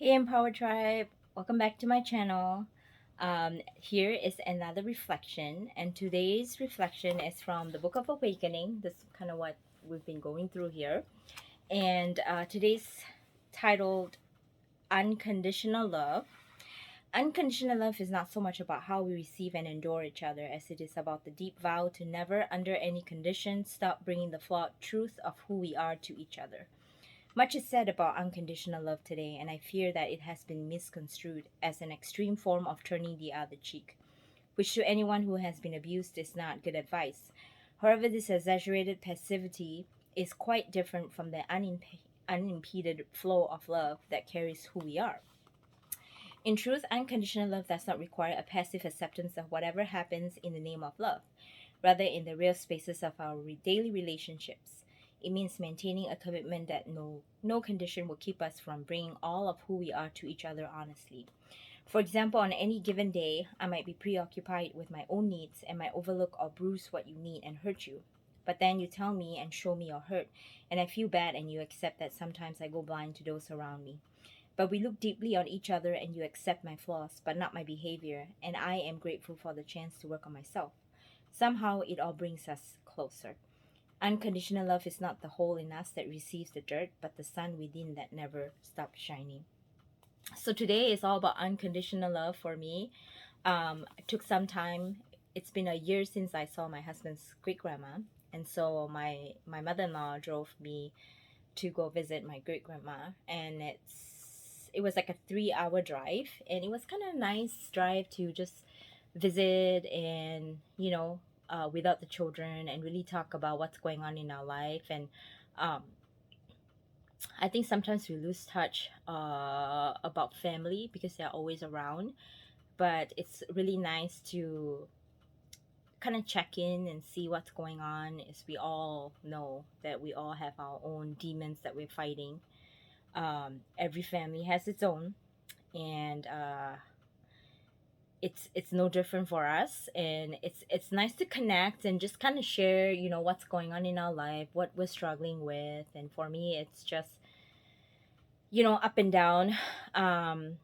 Hey Empower Tribe, welcome back to my channel. Here is another reflection, and today's reflection is from the Book of Awakening. This is kind of what we've been going through here, and today's titled Unconditional Love. Unconditional love is not so much about how we receive and endure each other as it is about the deep vow to never, under any conditions, stop bringing the flawed truth of who we are to each other. Much is said about unconditional love today, and I fear that it has been misconstrued as an extreme form of turning the other cheek, which to anyone who has been abused is not good advice. However, this exaggerated passivity is quite different from the unimpeded flow of love that carries who we are. In truth, unconditional love does not require a passive acceptance of whatever happens in the name of love. Rather, in the real spaces of our daily relationships, it means maintaining a commitment that no condition will keep us from bringing all of who we are to each other honestly. For example, on any given day, I might be preoccupied with my own needs and might overlook or bruise what you need and hurt you. But then you tell me and show me your hurt, and I feel bad, and you accept that sometimes I go blind to those around me. But we look deeply on each other, and you accept my flaws, but not my behavior, and I am grateful for the chance to work on myself. Somehow it all brings us closer. Unconditional love is not the hole in us that receives the dirt, but the sun within that never stops shining. So today is all about unconditional love for me. It took some time. It's been a year since I saw my husband's great grandma, and so my mother-in-law drove me to go visit my great grandma, and it was like a 3 hour drive, and it was kind of nice drive to just visit and without the children and really talk about what's going on in our life. And um, I think sometimes we lose touch about family because they're always around, but it's really nice to kind of check in and see what's going on, as we all know that we all have our own demons that we're fighting. Every family has its own, and it's no different for us. And it's nice to connect and just kind of share, what's going on in our life, what we're struggling with. And for me, it's just up and down. um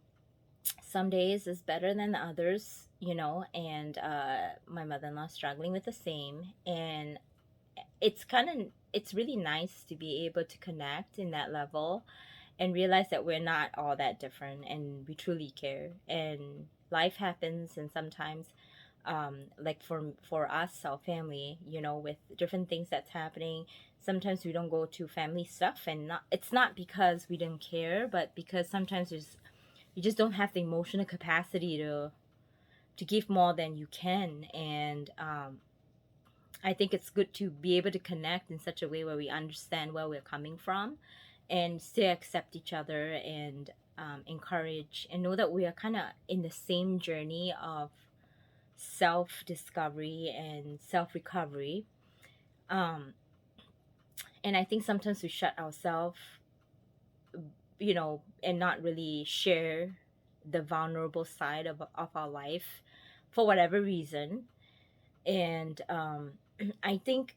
some days is better than others, and my mother-in-law struggling with the same. And it's really nice to be able to connect in that level and realize that we're not all that different, and we truly care. And life happens, and sometimes like for us, our family, with different things that's happening, sometimes we don't go to family stuff. And it's not because we didn't care, but because sometimes you just don't have the emotional capacity to give more than you can. And I think it's good to be able to connect in such a way where we understand where we're coming from and still accept each other, and encourage and know that we are kind of in the same journey of self discovery and self recovery. Um, and I think sometimes we shut ourselves, and not really share the vulnerable side of our life for whatever reason. And I think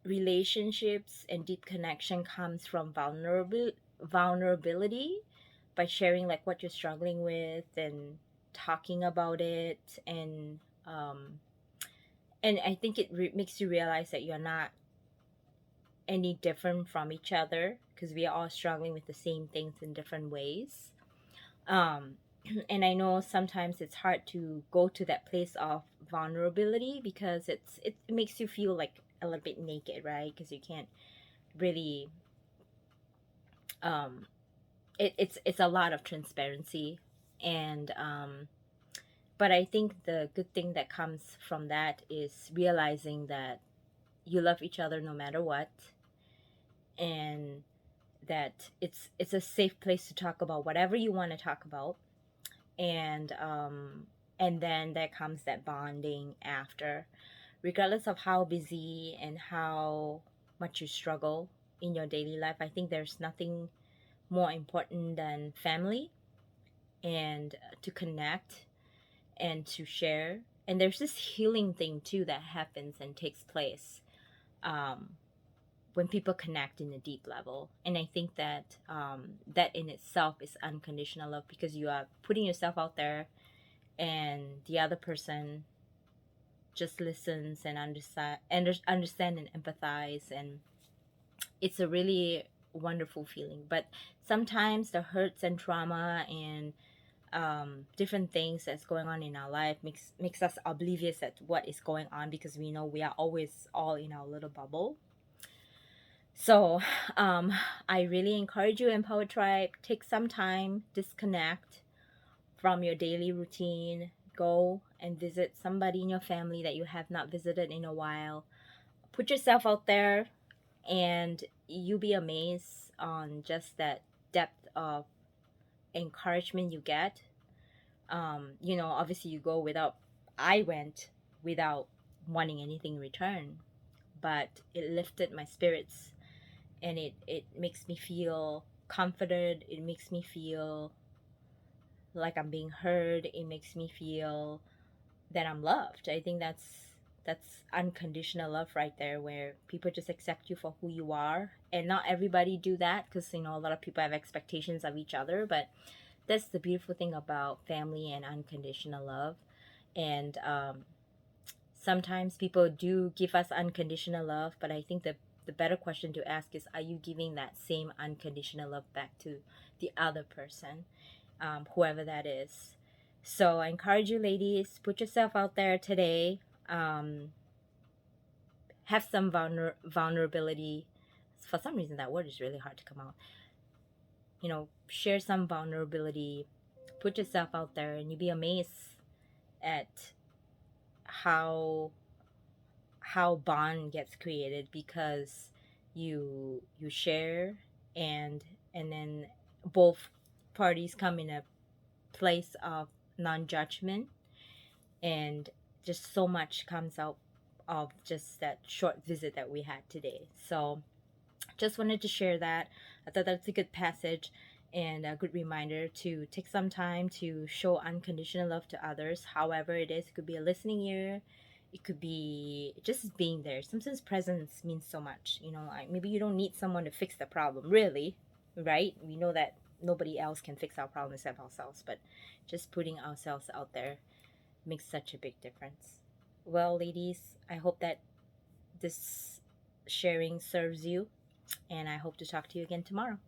relationships and deep connection comes from vulnerability, by sharing like what you're struggling with and talking about it. Um, and I think it makes you realize that you're not any different from each other, because we are all struggling with the same things in different ways. um, and I know sometimes it's hard to go to that place of vulnerability, because it makes you feel like a little bit naked, right? Because you can't really um, it's a lot of transparency. And but I think the good thing that comes from that is realizing that you love each other no matter what, and that it's a safe place to talk about whatever you want to talk about. And then there comes that bonding after, regardless of how busy and how much you struggle in your daily life. I think there's nothing more important than family, and to connect and to share. And there's this healing thing too that happens and takes place, um, when people connect in a deep level. And I think that that in itself is unconditional love, because you are putting yourself out there and the other person just listens and understand and empathize, and it's a really wonderful feeling. But sometimes the hurts and trauma and different things that's going on in our life makes us oblivious at what is going on, because we know we are always all in our little bubble. So I really encourage you, Empower Tribe, take some time, disconnect from your daily routine, go and visit somebody in your family that you have not visited in a while. Put yourself out there, and you'll be amazed on just that depth of encouragement you get. Obviously you go without, I went without wanting anything in return, but it lifted my spirits, and it makes me feel comforted. It makes me feel like I'm being heard. It makes me feel that I'm loved. I think that's unconditional love right there, where people just accept you for who you are. And not everybody do that, because a lot of people have expectations of each other, but that's the beautiful thing about family and unconditional love. And sometimes people do give us unconditional love, but I think the better question to ask is, are you giving that same unconditional love back to the other person, whoever that is? So I encourage you, ladies, put yourself out there today. Have some vulnerability. For some reason, that word is really hard to come out. Share some vulnerability. Put yourself out there, and you'll be amazed at how bond gets created, because you share, and then both parties come in a place of non-judgment, and just so much comes out of just that short visit that we had today. So just wanted to share that. I thought that's a good passage and a good reminder to take some time to show unconditional love to others, however it is. It could be a listening ear, it could be just being there. Sometimes presence means so much. Maybe you don't need someone to fix the problem, really, right? We know that nobody else can fix our problem except ourselves, but just putting ourselves out there makes such a big difference. Well, ladies, I hope that this sharing serves you, and I hope to talk to you again tomorrow.